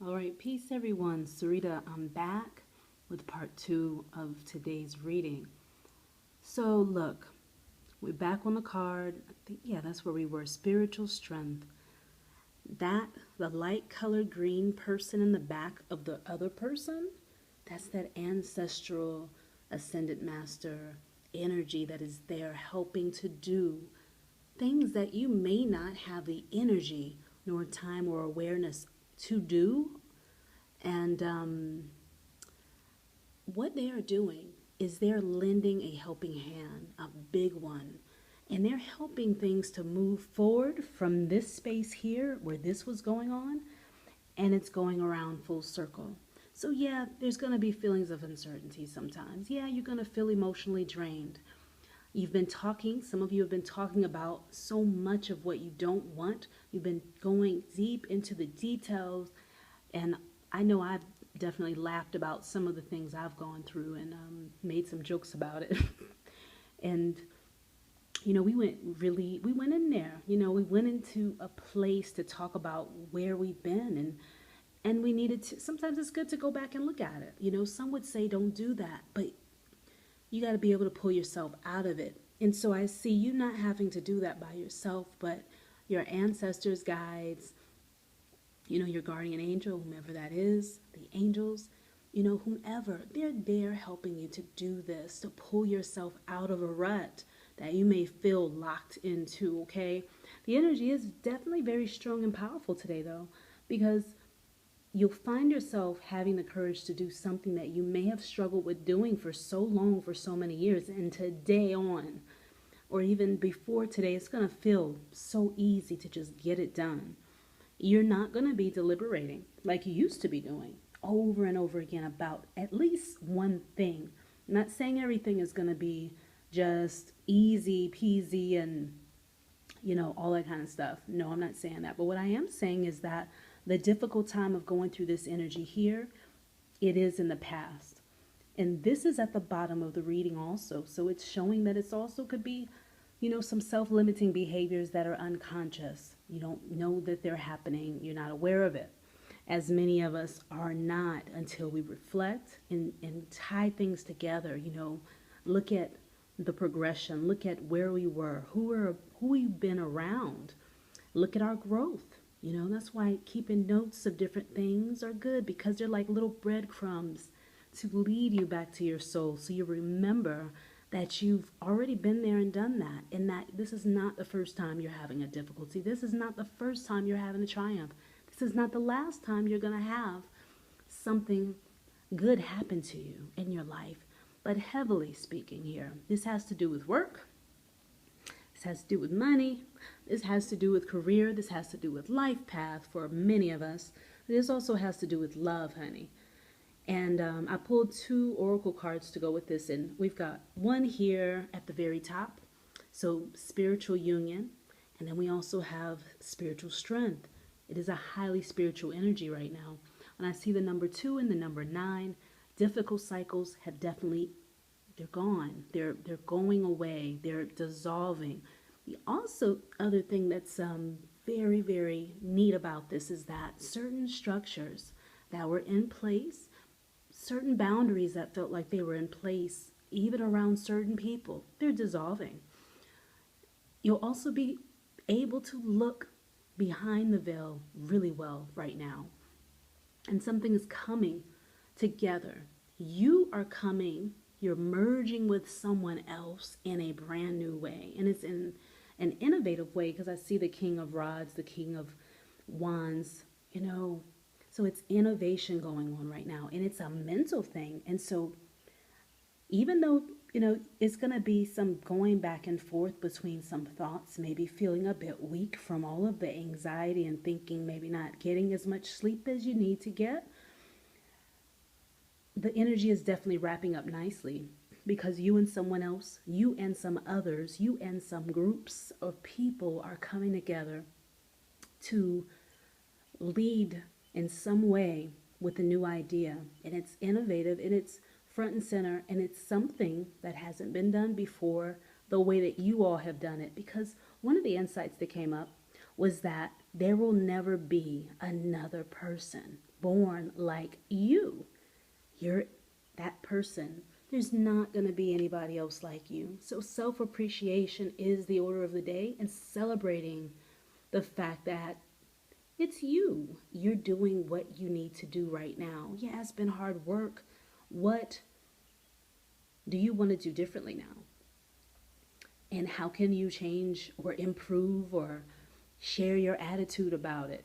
All right, peace everyone. Sarita, I'm back with part two of today's reading. So, look, we're back on the card. I think, yeah, that's where we were. Spiritual strength. That, the light colored green person in the back of the other person, that's that ancestral ascended master energy that is there helping to do things that you may not have the energy nor time or awareness to do. And what they are doing is they're lending a helping hand, a big one. And they're helping things to move forward from this space here where this was going on, and it's going around full circle. So, yeah, there's going to be feelings of uncertainty sometimes. Yeah, you're going to feel emotionally drained. You've been talking, some of you have been talking about so much of what you don't want. You've been going deep into the details, and I know I've definitely laughed about some of the things I've gone through and made some jokes about it. And we went in there. We went into a place to talk about where we've been, and we needed to. Sometimes it's good to go back and look at it. Some would say don't do that, but you got to be able to pull yourself out of it. And so I see you not having to do that by yourself, but your ancestors, guides, your guardian angel, whomever that is, the angels, whomever, they're there helping you to do this, to pull yourself out of a rut that you may feel locked into, okay? The energy is definitely very strong and powerful today, though, because you'll find yourself having the courage to do something that you may have struggled with doing for so long, for so many years, and today on, or even before today, it's going to feel so easy to just get it done. You're not going to be deliberating like you used to be doing over and over again about at least one thing. I'm not saying everything is going to be just easy peasy and, all that kind of stuff. No, I'm not saying that. But what I am saying is that the difficult time of going through this energy here, it is in the past. And this is at the bottom of the reading also. So it's showing that it's also could be, some self-limiting behaviors that are unconscious. You don't know that they're happening. You're not aware of it. As many of us are not until we reflect and tie things together, look at the progression, look at where we were, who we've been around, look at our growth. That's why keeping notes of different things are good because they're like little breadcrumbs to lead you back to your soul so you remember that you've already been there and done that, and that this is not the first time you're having a difficulty. This is not the first time you're having a triumph. This is not the last time you're going to have something good happen to you in your life. But heavily speaking here, this has to do with work. This has to do with money. This has to do with career. This has to do with life path for many of us. This also has to do with love, honey. And I pulled two oracle cards to go with this. And we've got one here at the very top. So spiritual union. And then we also have spiritual strength. It is a highly spiritual energy right now. When I see the number 2 and the number 9, difficult cycles have definitely, they're gone. They're going away. They're dissolving. The also other thing that's very, very neat about this is that certain structures that were in place, certain boundaries that felt like they were in place, even around certain people, they're dissolving. You'll also be able to look behind the veil really well right now. And something is coming together. You are coming, you're merging with someone else in a brand new way. And it's in an innovative way because I see the King of Rods, the King of Wands, So it's innovation going on right now. And it's a mental thing. And so even though, it's going to be some going back and forth between some thoughts, maybe feeling a bit weak from all of the anxiety and thinking, maybe not getting as much sleep as you need to get, the energy is definitely wrapping up nicely because you and someone else, you and some others, you and some groups of people are coming together to lead in some way with a new idea. And it's innovative and it's front and center and it's something that hasn't been done before the way that you all have done it. Because one of the insights that came up was that There will never be another person born like you. You're that person. There's not going to be anybody else like you. So self appreciation is the order of the day, and celebrating the fact that it's you. You're doing what you need to do right now. Yeah, it's been hard work. What do you want to do differently now? And how can you change or improve or share your attitude about it?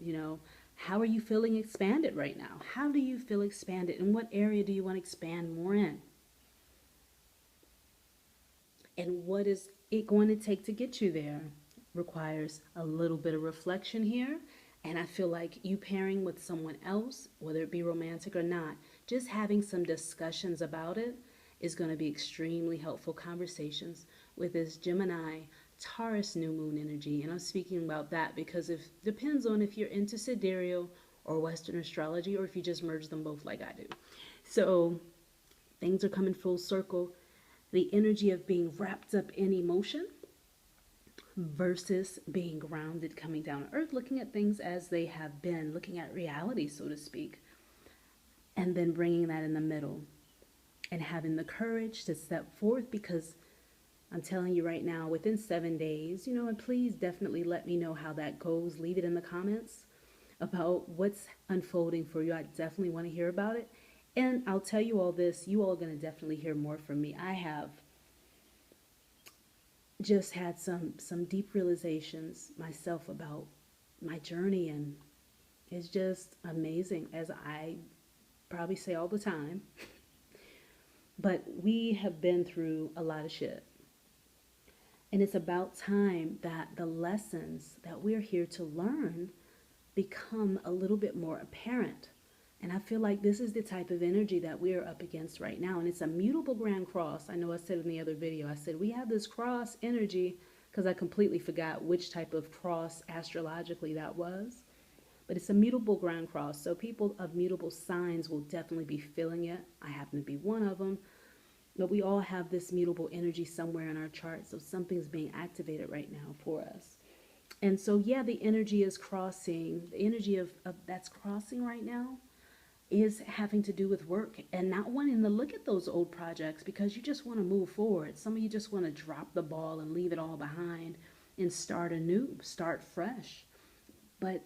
How are you feeling expanded right now? How do you feel expanded? In what area do you want to expand more in? And what is it going to take to get you there? Requires a little bit of reflection here. And I feel like you pairing with someone else, whether it be romantic or not, just having some discussions about it is going to be extremely helpful conversations with this Gemini Taurus new moon energy. And I'm speaking about that because it depends on if you're into sidereal or Western astrology, or if you just merge them both like I do. So things are coming full circle. The energy of being wrapped up in emotion versus being grounded, coming down to earth, looking at things as they have been, looking at reality, so to speak, and then bringing that in the middle and having the courage to step forth. Because I'm telling you right now, within 7 days, and please definitely let me know how that goes. Leave it in the comments about what's unfolding for you. I definitely want to hear about it. And I'll tell you all this, you all are going to definitely hear more from me. I have just had some deep realizations myself about my journey, and it's just amazing, as I probably say all the time. But we have been through a lot of shit. And it's about time that the lessons that we're here to learn become a little bit more apparent. And I feel like this is the type of energy that we're up against right now. And it's a mutable grand cross. I know I said in the other video, I said we have this cross energy because I completely forgot which type of cross astrologically that was. But it's a mutable grand cross. So people of mutable signs will definitely be feeling it. I happen to be one of them. But we all have this mutable energy somewhere in our chart. So something's being activated right now for us. And so, yeah, the energy is crossing. The energy of that's crossing right now is having to do with work and not wanting to look at those old projects because you just want to move forward. Some of you just want to drop the ball and leave it all behind and start anew, start fresh. But